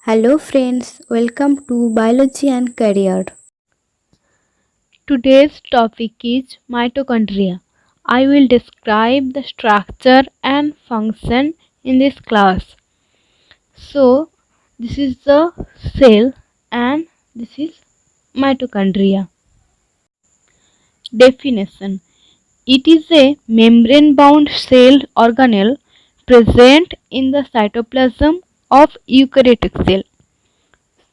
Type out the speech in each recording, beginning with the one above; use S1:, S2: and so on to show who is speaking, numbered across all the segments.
S1: Hello friends, welcome to Biology and Career.
S2: Today's topic is mitochondria. I will describe the structure and function in this class. So, this is the cell and this is mitochondria. Definition: it is a membrane bound cell organelle present in the cytoplasm of eukaryotic cell.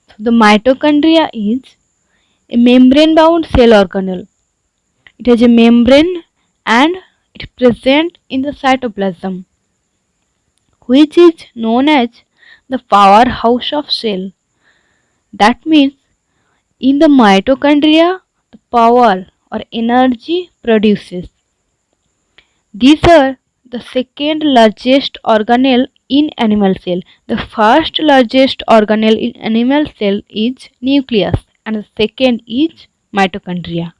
S2: So, the mitochondria is a membrane bound cell organelle. It has a membrane and it is present in the cytoplasm, which is known as the powerhouse of cell. That means in the mitochondria, the power or energy produces. These are the second largest organelle in animal cell. The first largest organelle in animal cell is nucleus and the second is mitochondria.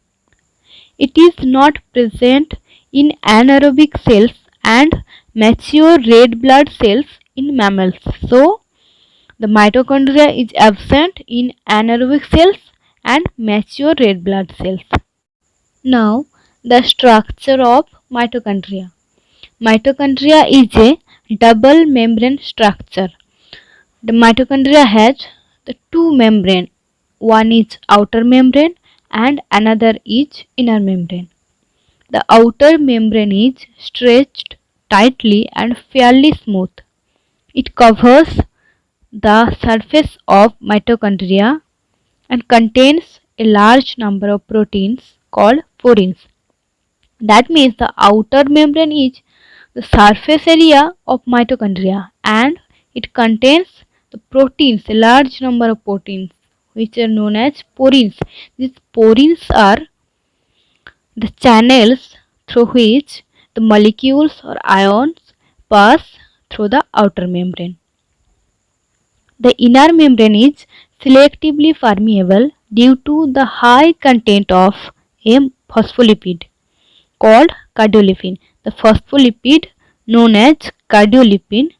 S2: It is not present in anaerobic cells and mature red blood cells in mammals. So, the mitochondria is absent in anaerobic cells and mature red blood cells. Now, the structure of mitochondria. Mitochondria is a double membrane structure. The mitochondria has the two membrane. One is outer membrane and another is inner membrane. The outer membrane is stretched tightly and fairly smooth. It covers the surface of mitochondria and contains a large number of proteins called porins. That means the outer membrane is the surface area of mitochondria and it contains the proteins, a large number of proteins which are known as porins. These porins are the channels through which the molecules or ions pass through the outer membrane. The inner membrane is selectively permeable due to the high content of a phospholipid called cardiolipin. The phospholipid known as cardiolipin,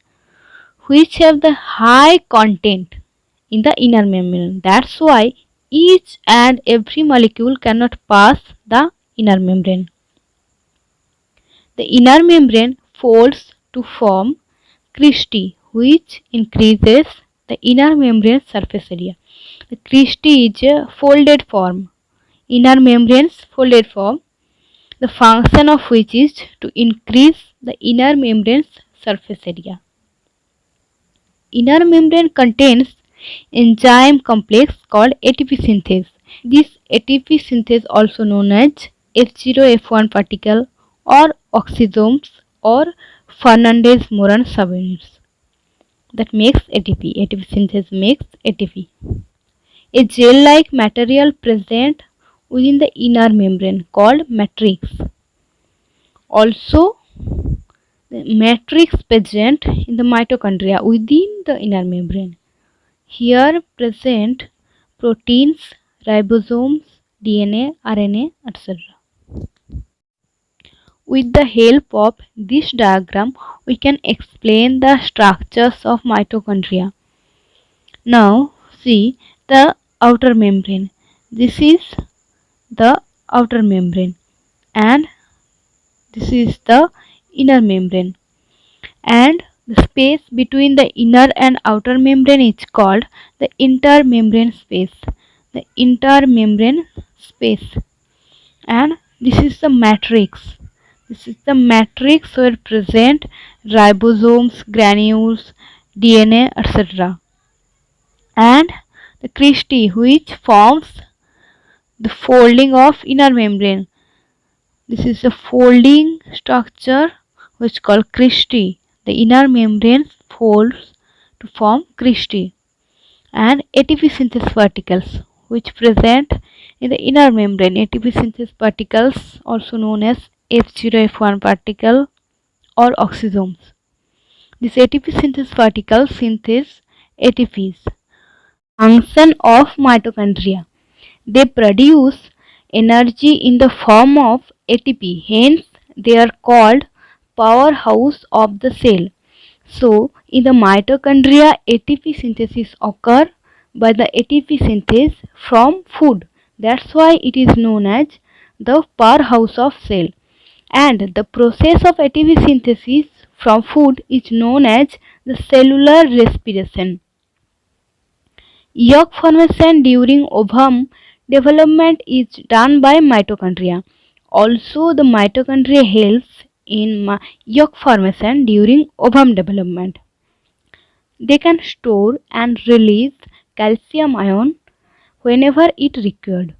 S2: which have the high content in the inner membrane. That's why each and every molecule cannot pass the inner membrane. The inner membrane folds to form cristae, which increases the inner membrane surface area. The cristae is a folded form, inner membrane's folded form, the function of which is to increase the inner membrane's surface area. Inner membrane contains enzyme complex called ATP synthase. This ATP synthase also known as F0F1 particle or oxysomes or Fernandez-Moran subunits that makes ATP. ATP synthase makes ATP. A gel-like material present within the inner membrane called matrix. Also, the matrix present in the mitochondria within the inner membrane. Here present proteins, ribosomes, DNA, RNA, etc. With the help of this diagram, we can explain the structures of mitochondria. Now, see the outer membrane. This is the outer membrane and this is the inner membrane. And the space between the inner and outer membrane is called the intermembrane space. The intermembrane space. And this is the matrix. This is the matrix where present ribosomes, granules, DNA, etc. And the cristae which forms the folding of inner membrane. This is the folding structure which is called cristae. The inner membrane folds to form cristae. And ATP synthase particles which present in the inner membrane. ATP synthase particles also known as F0F1 particle or oxysomes. This ATP synthase particles synthese ATPs. Function of mitochondria. They produce energy in the form of ATP. Hence, they are called powerhouse of the cell. So, in the mitochondria, ATP synthesis occur by the ATP synthesis from food. That's why it is known as the powerhouse of cell. And the process of ATP synthesis from food is known as the cellular respiration. Yolk formation during ovum development is done by mitochondria. Also, the mitochondria helps in yolk formation during ovum development. They can store and release calcium ion whenever it required.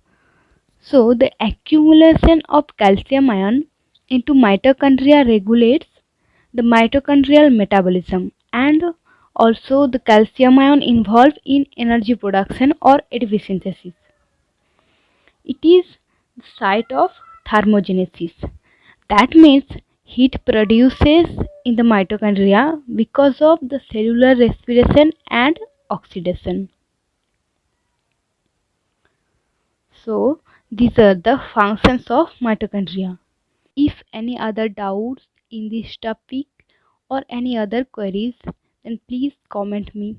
S2: So, the accumulation of calcium ion into mitochondria regulates the mitochondrial metabolism, and also the calcium ion involved in energy production or ATP synthesis. It is the site of thermogenesis. That means heat produces in the mitochondria because of the cellular respiration and oxidation. So these are the functions of mitochondria. If any other doubts in this topic or any other queries, then please comment me.